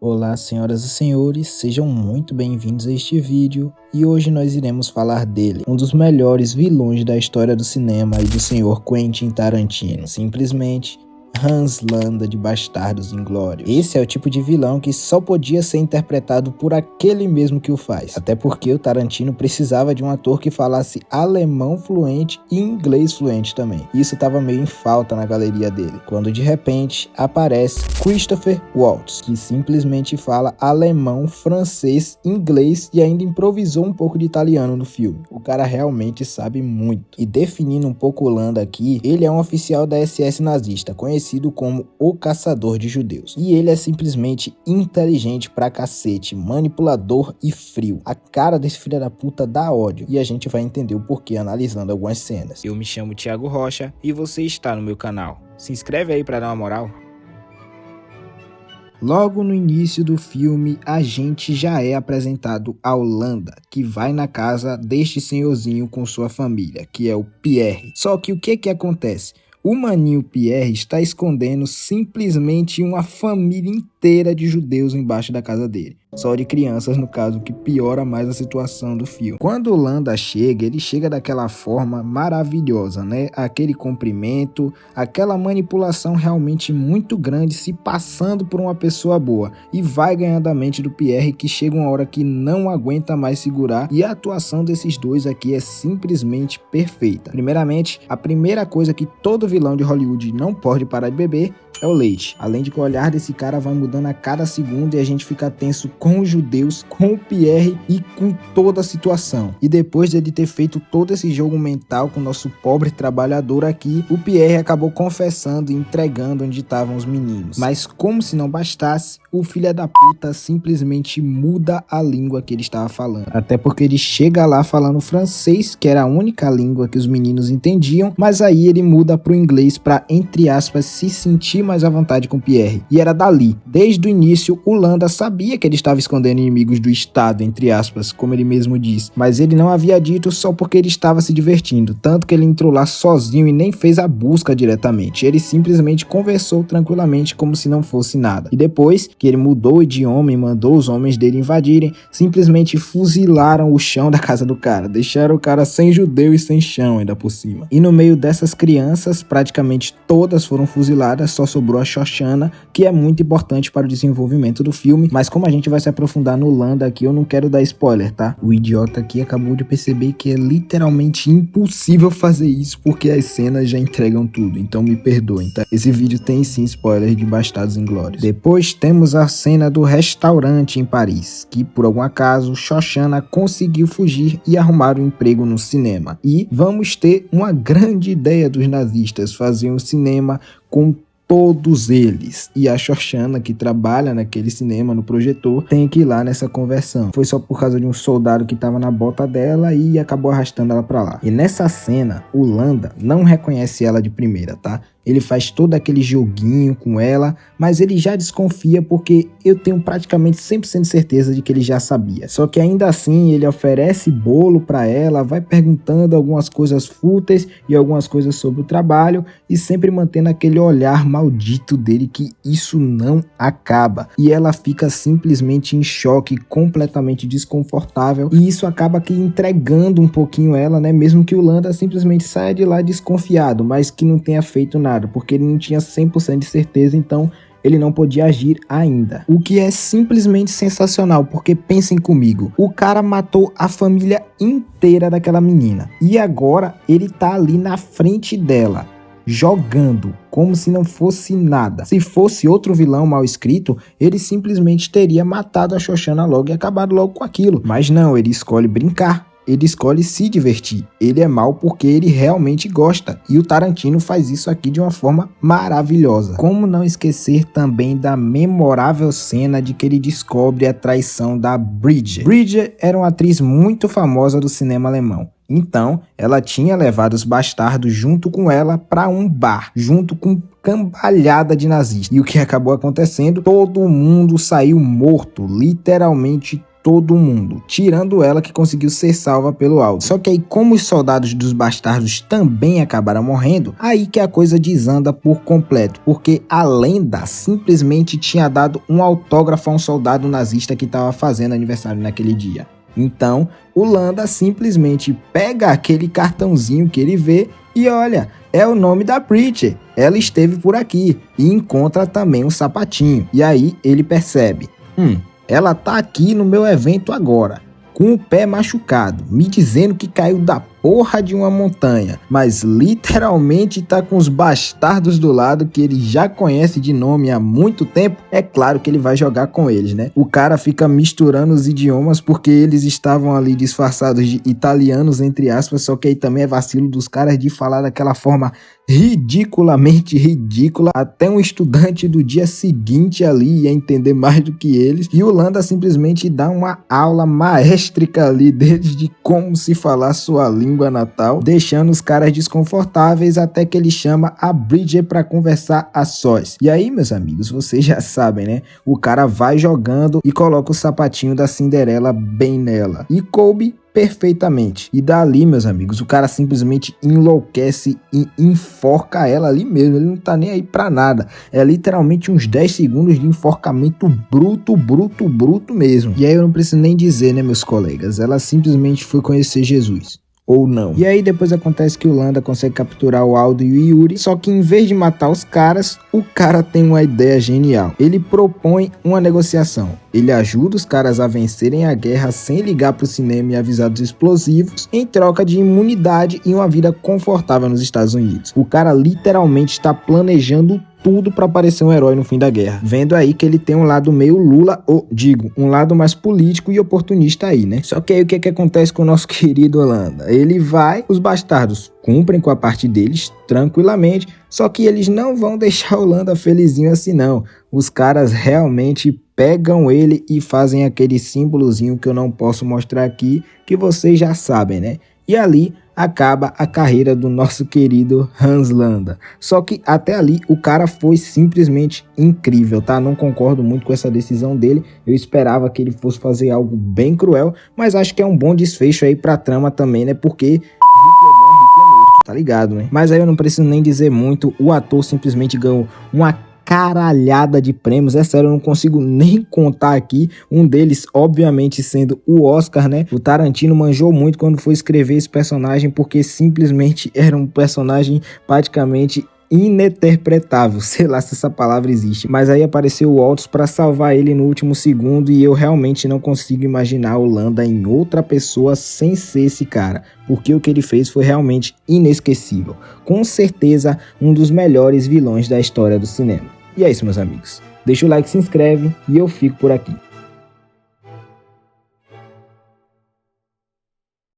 Olá, senhoras e senhores, sejam muito bem-vindos a este vídeo e hoje nós iremos falar dele, um dos melhores vilões da história do cinema e do senhor Quentin Tarantino, simplesmente Hans Landa de Bastardos Inglórios. Esse é o tipo de vilão que só podia ser interpretado por aquele mesmo que o faz, até porque o Tarantino precisava de um ator que falasse alemão fluente e inglês fluente também. Isso estava meio em falta na galeria dele, quando de repente aparece Christopher Waltz, que simplesmente fala alemão, francês, inglês e ainda improvisou um pouco de italiano no filme. O cara realmente sabe muito. E definindo um pouco o Landa aqui, ele é um oficial da SS nazista, conhecido como o Caçador de Judeus. E ele é simplesmente inteligente pra cacete, manipulador e frio. A cara desse filho da puta dá ódio. E a gente vai entender o porquê analisando algumas cenas. Eu me chamo Thiago Rocha e você está no meu canal. Se inscreve aí pra dar uma moral. Logo no início do filme, a gente já é apresentado ao Landa, que vai na casa deste senhorzinho com sua família, que é o Pierre. Só que o que acontece? O maninho Pierre está escondendo simplesmente uma família inteira de judeus embaixo da casa dele. Só de crianças, no caso, que piora mais a situação do filme. Quando o Landa chega, ele chega daquela forma maravilhosa, né? Aquele comprimento, aquela manipulação realmente muito grande, se passando por uma pessoa boa. E vai ganhando a mente do Pierre, que chega uma hora que não aguenta mais segurar. E a atuação desses dois aqui é simplesmente perfeita. Primeiramente, a primeira coisa que todo vilão de Hollywood não pode parar de beber é o leite. Além de que o olhar desse cara vai mudando a cada segundo e a gente fica tenso com os judeus, com o Pierre e com toda a situação. E depois de ter feito todo esse jogo mental com o nosso pobre trabalhador aqui, o Pierre acabou confessando e entregando onde estavam os meninos. Mas como se não bastasse, o filho da puta simplesmente muda a língua que ele estava falando. Até porque ele chega lá falando francês, que era a única língua que os meninos entendiam, mas aí ele muda pro inglês para, entre aspas, se sentir mais à vontade com Pierre. E era dali. Desde o início, o Landa sabia que ele estava escondendo inimigos do Estado, entre aspas, como ele mesmo diz. Mas ele não havia dito só porque ele estava se divertindo. Tanto que ele entrou lá sozinho e nem fez a busca diretamente. Ele simplesmente conversou tranquilamente como se não fosse nada. E depois que ele mudou o idioma e mandou os homens dele invadirem, simplesmente fuzilaram o chão da casa do cara. Deixaram o cara sem judeu e sem chão ainda por cima. E no meio dessas crianças, praticamente todas foram fuziladas, só sobrou a Shoshana, que é muito importante para o desenvolvimento do filme, mas como a gente vai se aprofundar no Landa aqui, eu não quero dar spoiler, tá? O idiota aqui acabou de perceber que é literalmente impossível fazer isso, porque as cenas já entregam tudo, então me perdoem, tá? Esse vídeo tem sim spoiler de Bastardos Inglórios. Depois temos a cena do restaurante em Paris, que por algum acaso Shoshana conseguiu fugir e arrumar um emprego no cinema. E vamos ter uma grande ideia dos nazistas, fazer um cinema com todos eles. E a Shoshana, que trabalha naquele cinema, no projetor, tem que ir lá nessa conversão. Foi só por causa de um soldado que estava na bota dela e acabou arrastando ela pra lá. E nessa cena, o Landa não reconhece ela de primeira, tá? Ele faz todo aquele joguinho com ela, mas ele já desconfia porque eu tenho praticamente 100% de certeza de que ele já sabia. Só que ainda assim ele oferece bolo para ela, vai perguntando algumas coisas fúteis e algumas coisas sobre o trabalho e sempre mantendo aquele olhar maldito dele que isso não acaba. E ela fica simplesmente em choque, completamente desconfortável, e isso acaba aqui entregando um pouquinho ela, né? Mesmo que o Landa simplesmente saia de lá desconfiado, mas que não tenha feito nada, porque ele não tinha 100% de certeza, então ele não podia agir ainda. O que é simplesmente sensacional, porque pensem comigo, o cara matou a família inteira daquela menina, e agora ele tá ali na frente dela, jogando como se não fosse nada. Se fosse outro vilão mal escrito, ele simplesmente teria matado a Shoshana logo e acabado logo com aquilo. Mas não, ele escolhe brincar. Ele escolhe se divertir. Ele é mau porque ele realmente gosta. E o Tarantino faz isso aqui de uma forma maravilhosa. Como não esquecer também da memorável cena de que ele descobre a traição da Bridget. Bridget era uma atriz muito famosa do cinema alemão. Então, ela tinha levado os bastardos junto com ela para um bar, junto com cambalhada de nazistas. E o que acabou acontecendo? Todo mundo saiu morto, literalmente todo mundo, tirando ela que conseguiu ser salva pelo Aldo. Só que aí, como os soldados dos bastardos também acabaram morrendo, aí que a coisa desanda por completo, porque a lenda simplesmente tinha dado um autógrafo a um soldado nazista que estava fazendo aniversário naquele dia. Então, o Landa simplesmente pega aquele cartãozinho que ele vê e olha, é o nome da Preacher, ela esteve por aqui, e encontra também um sapatinho. E aí ele percebe, ela tá aqui no meu evento agora, com o pé machucado, me dizendo que caiu da porra de uma montanha, mas literalmente tá com os bastardos do lado que ele já conhece de nome há muito tempo. É claro que ele vai jogar com eles, né? O cara fica misturando os idiomas porque eles estavam ali disfarçados de italianos, entre aspas, só que aí também é vacilo dos caras de falar daquela forma ridiculamente ridícula. Até um estudante do dia seguinte ali ia entender mais do que eles, e o Landa simplesmente dá uma aula maestrica ali deles de como se falar sua língua natal, deixando os caras desconfortáveis, até que ele chama a Bridget para conversar a sós. E aí, meus amigos, vocês já sabem, né? O cara vai jogando e coloca o sapatinho da Cinderela bem nela, e coube perfeitamente. E dali, meus amigos, o cara simplesmente enlouquece e enforca ela ali mesmo. Ele não tá nem aí pra nada. É literalmente uns 10 segundos de enforcamento bruto mesmo. E aí eu não preciso nem dizer, né, meus colegas? Ela simplesmente foi conhecer Jesus. Ou não. E aí depois acontece que o Landa consegue capturar o Aldo e o Yuri, só que em vez de matar os caras, o cara tem uma ideia genial. Ele propõe uma negociação. Ele ajuda os caras a vencerem a guerra sem ligar pro cinema e avisar dos explosivos, em troca de imunidade e uma vida confortável nos Estados Unidos. O cara literalmente está planejando tudo para parecer um herói no fim da guerra. Vendo aí que ele tem um lado meio Lula, ou digo, um lado mais político e oportunista aí, né? Só que aí o que acontece com o nosso querido Holanda? Ele vai, os bastardos cumprem com a parte deles tranquilamente, só que eles não vão deixar o Holanda felizinho assim não. Os caras realmente pegam ele e fazem aquele símbolozinho que eu não posso mostrar aqui, que vocês já sabem, né? E ali acaba a carreira do nosso querido Hans Landa. Só que até ali o cara foi simplesmente incrível, tá? Não concordo muito com essa decisão dele. Eu esperava que ele fosse fazer algo bem cruel, mas acho que é um bom desfecho aí pra trama também, né? Porque Hitler é bom, Hitler é morto, tá ligado, né? Mas aí eu não preciso nem dizer muito, o ator simplesmente ganhou uma caralhada de prêmios, é sério, eu não consigo nem contar aqui, um deles obviamente sendo o Oscar, né? O Tarantino manjou muito quando foi escrever esse personagem, porque simplesmente era um personagem praticamente ininterpretável, sei lá se essa palavra existe, mas aí apareceu o Waltz para salvar ele no último segundo, e eu realmente não consigo imaginar o Landa em outra pessoa sem ser esse cara, porque o que ele fez foi realmente inesquecível, com certeza um dos melhores vilões da história do cinema. E é isso, meus amigos, deixa o like, se inscreve e eu fico por aqui.